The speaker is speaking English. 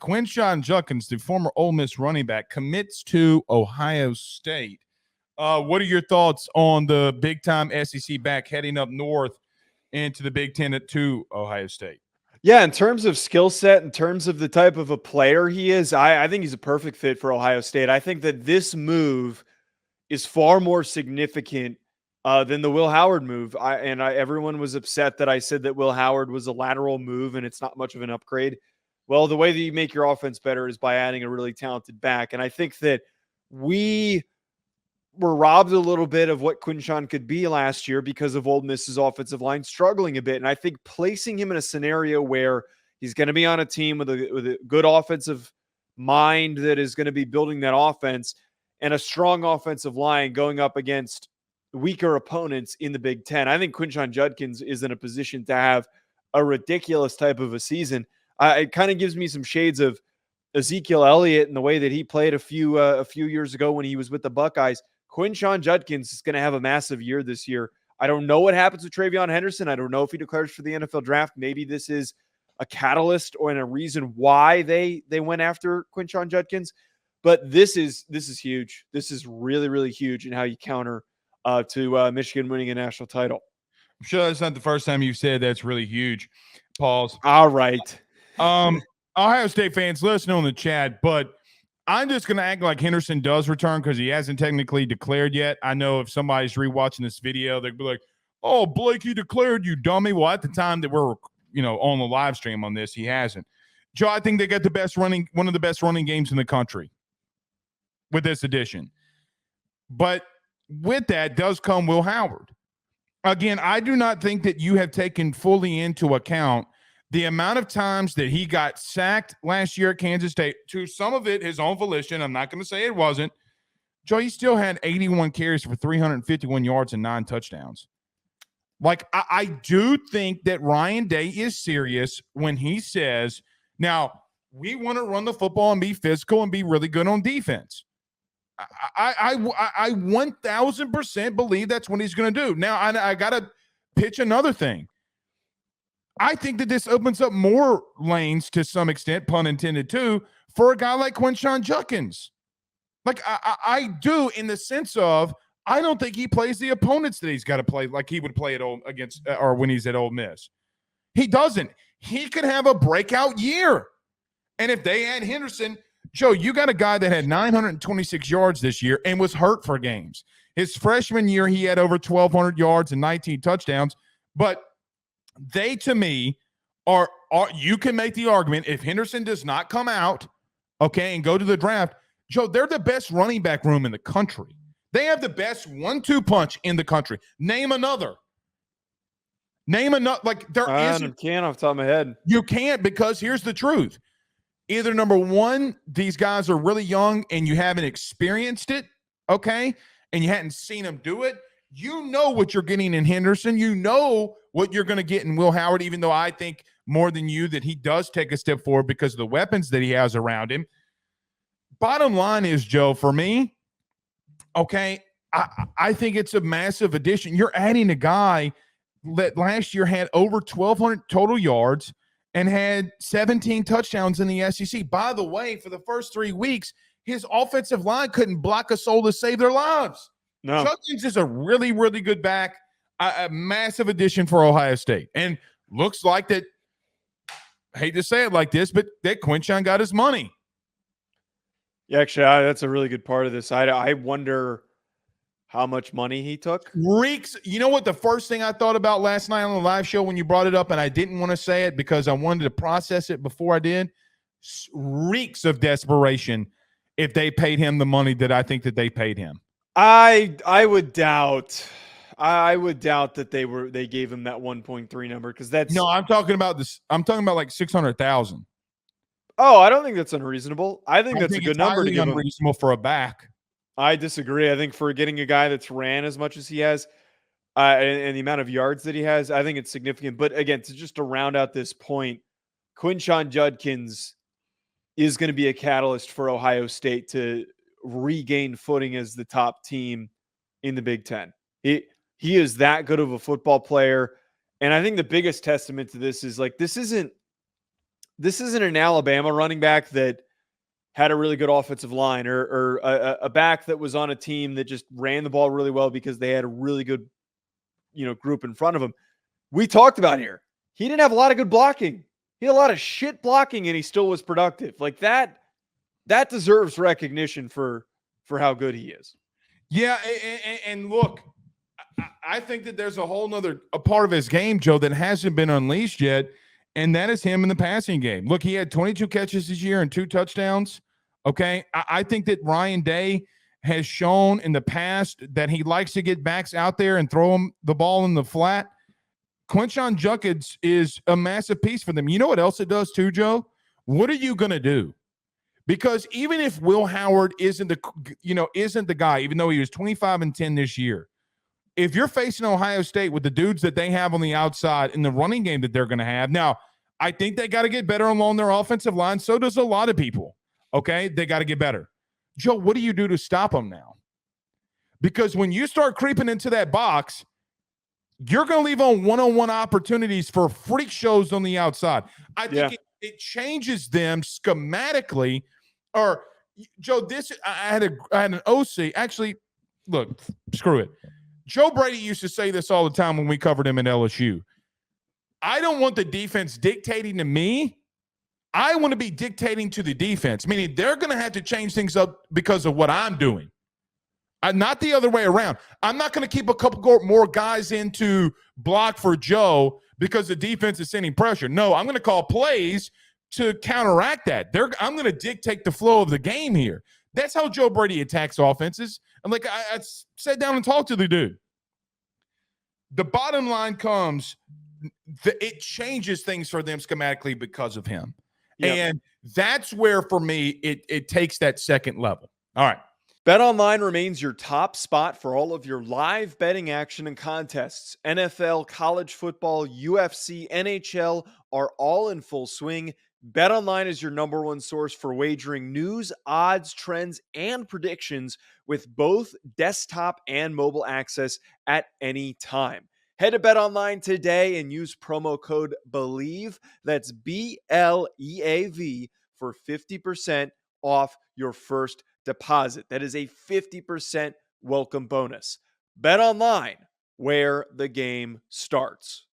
Quinshon Judkins, the former Ole Miss running back, commits to Ohio State. What are your thoughts on the big-time SEC back heading up north into the Big Ten to Ohio State? Yeah, in terms of skill set, in terms of the type of a player he is, I think he's a perfect fit for Ohio State. I think that this move is far more significant than the Will Howard move. Everyone was upset that I said that Will Howard was a lateral move and it's not much of an upgrade. Well, the way that you make your offense better is by adding a really talented back. And I think that we were robbed a little bit of what Quinshon could be last year because of Ole Miss's offensive line struggling a bit. And I think placing him in a scenario where he's going to be on a team with a good offensive mind that is going to be building that offense and a strong offensive line going up against weaker opponents in the Big Ten. I think Quinshon Judkins is in a position to have a ridiculous type of a season. It kind of gives me some shades of Ezekiel Elliott and the way that he played a few years ago when he was with the Buckeyes. Quinshon Judkins is going to have a massive year this year. I don't know what happens with Travion Henderson. I don't know if he declares for the NFL draft. Maybe this is a catalyst or a reason why they went after Quinshon Judkins. But this is huge. This is really, really huge in how you counter to Michigan winning a national title. I'm sure that's not the first time you've said that's really huge. Pause. All right. Ohio State fans, let us know in the chat, but I'm just going to act like Henderson does return because he hasn't technically declared yet. I know if somebody's rewatching this video, they'd be like, oh, Blake, he declared, you dummy. Well, at the time that we're, on the live stream on this, he hasn't. Joe, I think they got one of the best running games in the country with this addition. But with that does come Will Howard. Again, I do not think that you have taken fully into account the amount of times that he got sacked last year at Kansas State, to some of it his own volition. I'm not going to say it wasn't. Joe, he still had 81 carries for 351 yards and 9 touchdowns. Like, I do think that Ryan Day is serious when he says, now, we want to run the football and be physical and be really good on defense. I 1,000% believe that's what he's going to do. Now, I got to pitch another thing. I think that this opens up more lanes to some extent, pun intended too, for a guy like Quinshon Judkins. Like I do, in the sense of I don't think he plays the opponents that he's got to play like he would play at or when he's at Ole Miss. He doesn't. He could have a breakout year. And if they add Henderson, Joe, you got a guy that had 926 yards this year and was hurt for games. His freshman year, he had over 1,200 yards and 19 touchdowns. But they, to me, are you can make the argument if Henderson does not come out, okay, and go to the draft, Joe, they're the best running back room in the country. They have the best 1-2 punch in the country. Name another. Like there isn't. I can't off the top of my head. You can't, because here's the truth. Either number one, these guys are really young and you haven't experienced it, okay, and you hadn't seen them do it. You know what you're getting in Henderson. You know what you're going to get in Will Howard, even though I think more than you that he does take a step forward because of the weapons that he has around him. Bottom line is, Joe, for me, okay, I think it's a massive addition. You're adding a guy that last year had over 1,200 total yards and had 17 touchdowns in the SEC. By the way, for the first 3 weeks, his offensive line couldn't block a soul to save their lives. No. Judkins is a really, really good back, a massive addition for Ohio State. And looks like that, I hate to say it like this, but that Quinshon got his money. Yeah, actually, that's a really good part of this. I wonder how much money he took. Reeks. You know what the first thing I thought about last night on the live show when you brought it up, and I didn't want to say it because I wanted to process it before I did? Reeks of desperation if they paid him the money that I think that they paid him. I would doubt that they gave him that 1.3 number, because that's no. I'm talking about this. I'm talking about like 600,000. Oh, I don't think that's unreasonable. I think that's a good number to give him. Unreasonable for a back. I disagree. I think for getting a guy that's ran as much as he has, and the amount of yards that he has, I think it's significant. But again, to round out this point, Quinshon Judkins is going to be a catalyst for Ohio State to regain footing as the top team in the Big Ten. He is that good of a football player. And I think the biggest testament to this is, like, this isn't this isn't an Alabama running back that had a really good offensive line or a back that was on a team that just ran the ball really well because they had a really good, group in front of him. We talked about here. He didn't have a lot of good blocking. He had a lot of shit blocking and he still was productive. Like that deserves recognition for how good he is. Yeah, and look, I think that there's a whole nother a part of his game, Joe, that hasn't been unleashed yet, and that is him in the passing game. Look, he had 22 catches this year and 2 touchdowns. Okay, I think that Ryan Day has shown in the past that he likes to get backs out there and throw him the ball in the flat. Quinshon Judkins is a massive piece for them. You know what else it does too, Joe? What are you going to do? Because even if Will Howard isn't the guy, even though he was 25-10 this year, if you're facing Ohio State with the dudes that they have on the outside in the running game that they're going to have, now I think they got to get better along their offensive line. So does a lot of people. Okay, they got to get better. Joe, what do you do to stop them now? Because when you start creeping into that box, you're going to leave on one-on-one opportunities for freak shows on the outside. I think it changes them schematically. Or Joe, I had an OC. Actually, look, screw it. Joe Brady used to say this all the time when we covered him at LSU. I don't want the defense dictating to me. I want to be dictating to the defense, meaning they're going to have to change things up because of what I'm doing. Not the other way around. I'm not going to keep a couple more guys in to block for Joe because the defense is sending pressure. No, I'm going to call plays to counteract that. I'm going to dictate the flow of the game here. That's how Joe Brady attacks offenses. And like I sat down and talked to the dude. The bottom line comes, it changes things for them schematically because of him. Yep. And that's where, for me, it takes that second level. All right. BetOnline remains your top spot for all of your live betting action and contests. NFL, college football, UFC, NHL are all in full swing. BetOnline is your number one source for wagering news, odds, trends, and predictions with both desktop and mobile access at any time. Head to BetOnline today and use promo code BELIEVE, that's BLEAV, for 50% off your first deposit. That is a 50% welcome bonus. BetOnline, where the game starts.